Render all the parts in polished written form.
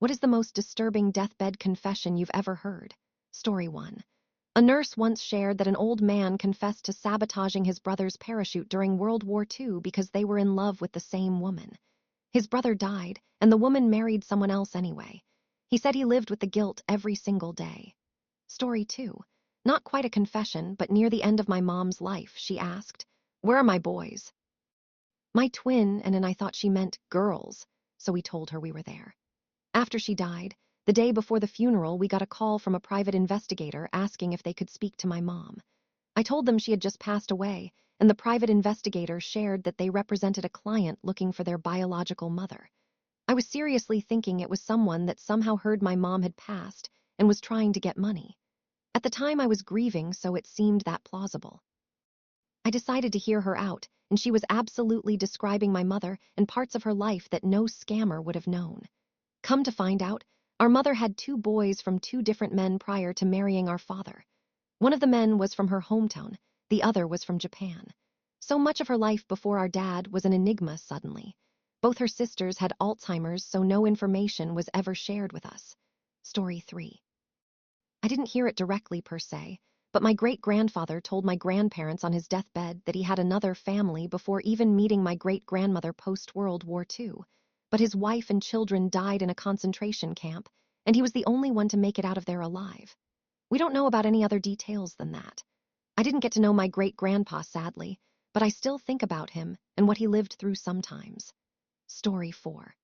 What is the most disturbing deathbed confession you've ever heard? Story 1. A nurse once shared that an old man confessed to sabotaging his brother's parachute during World War II because they were in love with the same woman. His brother died, and the woman married someone else anyway. He said he lived with the guilt every single day. Story 2. Not quite a confession, but near the end of my mom's life, she asked, "Where are my boys?" My twin and I thought she meant girls, so we told her we were there. After she died, the day before the funeral, we got a call from a private investigator asking if they could speak to my mom. I told them she had just passed away, and the private investigator shared that they represented a client looking for their biological mother. I was seriously thinking it was someone that somehow heard my mom had passed and was trying to get money. At the time I was grieving, so it seemed that plausible. I decided to hear her out, and she was absolutely describing my mother and parts of her life that no scammer would have known. Come to find out, our mother had 2 boys from 2 different men prior to marrying our father. One of the men was from her hometown, the other was from Japan. So much of her life before our dad was an enigma suddenly. Both her sisters had Alzheimer's, so no information was ever shared with us. Story 3. I didn't hear it directly per se, but my great-grandfather told my grandparents on his deathbed that he had another family before even meeting my great-grandmother post-World War II. But his wife and children died in a concentration camp, and he was the only one to make it out of there alive. We don't know about any other details than that. I didn't get to know my great-grandpa, sadly, but I still think about him and what he lived through sometimes. Story 4.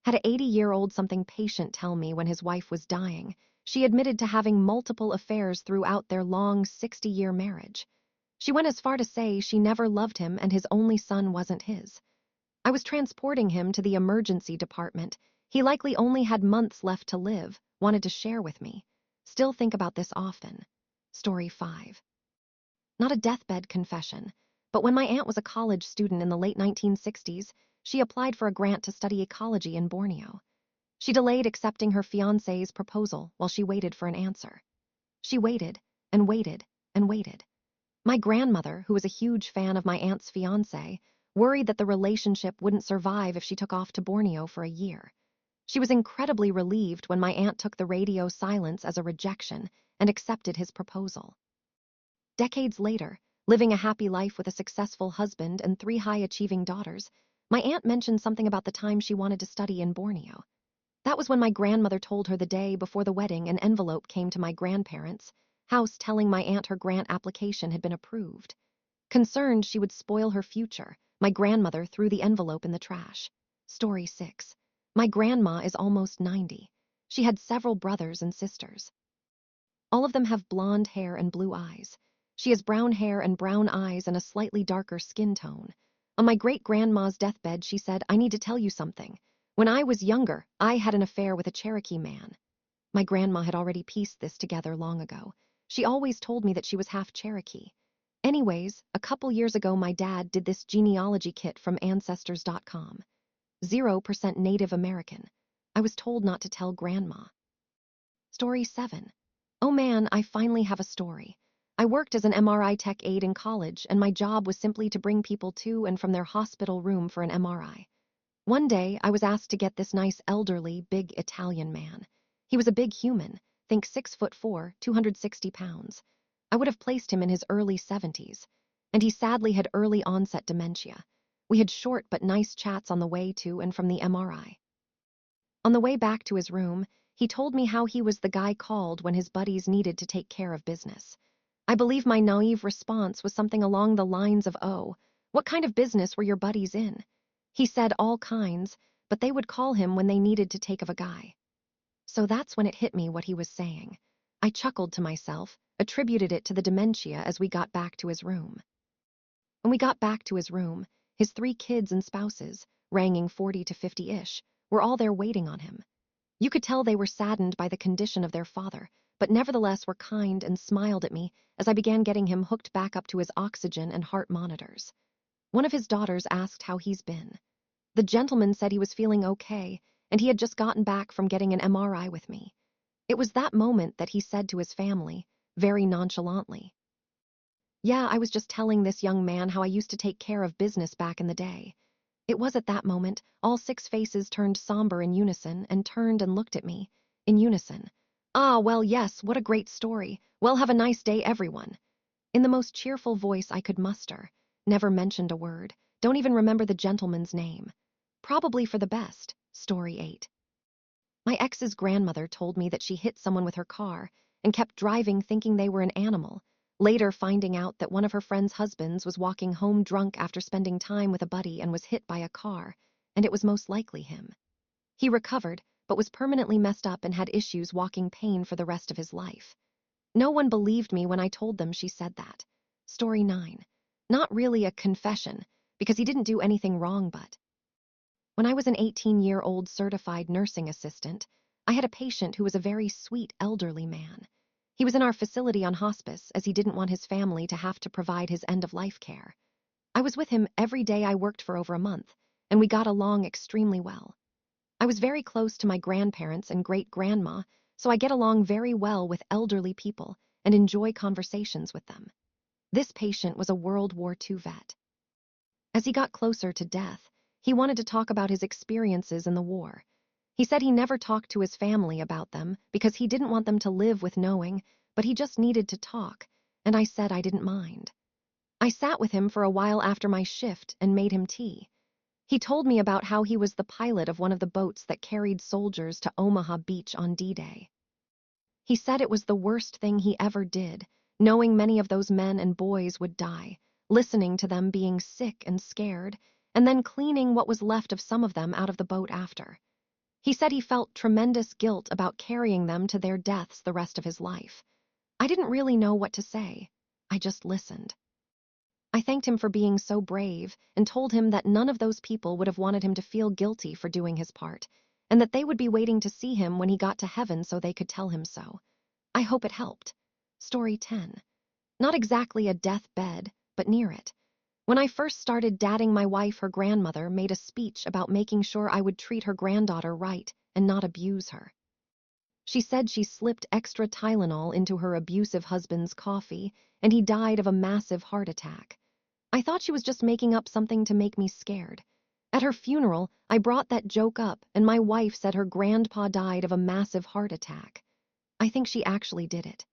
Had an 80-year-old something patient tell me when his wife was dying, she admitted to having multiple affairs throughout their long 60-year marriage. She went as far to say she never loved him and his only son wasn't his. I was transporting him to the emergency department. He likely only had months left to live, wanted to share with me. Still think about this often. Story 5. Not a deathbed confession, but when my aunt was a college student in the late 1960s, she applied for a grant to study ecology in Borneo. She delayed accepting her fiancé's proposal while she waited for an answer. She waited and waited and waited. My grandmother, who was a huge fan of my aunt's fiancé, worried that the relationship wouldn't survive if she took off to Borneo for a year. She was incredibly relieved when my aunt took the radio silence as a rejection and accepted his proposal. Decades later, living a happy life with a successful husband and 3 high-achieving daughters, my aunt mentioned something about the time she wanted to study in Borneo. That was when my grandmother told her the day before the wedding an envelope came to my grandparents' house telling my aunt her grant application had been approved. Concerned she would spoil her future, my grandmother threw the envelope in the trash. Story 6. My grandma is almost 90. She had several brothers and sisters. All of them have blonde hair and blue eyes. She has brown hair and brown eyes and a slightly darker skin tone. On my great-grandma's deathbed, she said, "I need to tell you something. When I was younger, I had an affair with a Cherokee man." My grandma had already pieced this together long ago. She always told me that she was half Cherokee. Anyways, a couple years ago my dad did this genealogy kit from Ancestors.com. 0% Native American. I was told not to tell Grandma. Story 7. Oh man, I finally have a story. I worked as an MRI tech aide in college, and my job was simply to bring people to and from their hospital room for an MRI. One day, I was asked to get this nice elderly, big Italian man. He was a big human, think 6'4", 260 pounds. I would have placed him in his early 70s, and he sadly had early onset dementia. We had short but nice chats on the way to and from the MRI. On the way back to his room, he told me how he was the guy called when his buddies needed to take care of business. I believe my naive response was something along the lines of, "Oh, what kind of business were your buddies in?" He said all kinds, but they would call him when they needed to take of a guy. So that's when it hit me what he was saying. I chuckled to myself, attributed it to the dementia as we got back to his room. When we got back to his room, his 3 kids and spouses, ranging 40 to 50-ish, were all there waiting on him. You could tell they were saddened by the condition of their father, but nevertheless were kind and smiled at me as I began getting him hooked back up to his oxygen and heart monitors. One of his daughters asked how he's been. The gentleman said he was feeling okay, and he had just gotten back from getting an MRI with me. It was that moment that he said to his family, very nonchalantly, "Yeah, I was just telling this young man how I used to take care of business back in the day." It was at that moment all 6 faces turned somber in unison and turned and looked at me. In unison. "Ah, well, yes, what a great story. Well, have a nice day, everyone." In the most cheerful voice I could muster. Never mentioned a word. Don't even remember the gentleman's name. Probably for the best. Story 8. My ex's grandmother told me that she hit someone with her car and kept driving thinking they were an animal, later finding out that one of her friend's husbands was walking home drunk after spending time with a buddy and was hit by a car, and it was most likely him. He recovered, but was permanently messed up and had issues walking pain for the rest of his life. No one believed me when I told them she said that. Story 9. Not really a confession, because he didn't do anything wrong, but when I was an 18-year-old certified nursing assistant, I had a patient who was a very sweet elderly man. He was in our facility on hospice as he didn't want his family to have to provide his end-of-life care. I was with him every day I worked for over a month, and we got along extremely well. I was very close to my grandparents and great-grandma, so I get along very well with elderly people and enjoy conversations with them. This patient was a World War II vet. As he got closer to death, he wanted to talk about his experiences in the war. He said he never talked to his family about them because he didn't want them to live with knowing, but he just needed to talk, and I said I didn't mind. I sat with him for a while after my shift and made him tea. He told me about how he was the pilot of one of the boats that carried soldiers to Omaha Beach on D-Day. He said it was the worst thing he ever did, knowing many of those men and boys would die, listening to them being sick and scared, and then cleaning what was left of some of them out of the boat after. He said he felt tremendous guilt about carrying them to their deaths the rest of his life. I didn't really know what to say. I just listened. I thanked him for being so brave and told him that none of those people would have wanted him to feel guilty for doing his part, and that they would be waiting to see him when he got to heaven so they could tell him so. I hope it helped. Story 10. Not exactly a deathbed, but near it. When I first started dating my wife, her grandmother made a speech about making sure I would treat her granddaughter right and not abuse her. She said she slipped extra Tylenol into her abusive husband's coffee, and he died of a massive heart attack. I thought she was just making up something to make me scared. At her funeral, I brought that joke up, and my wife said her grandpa died of a massive heart attack. I think she actually did it.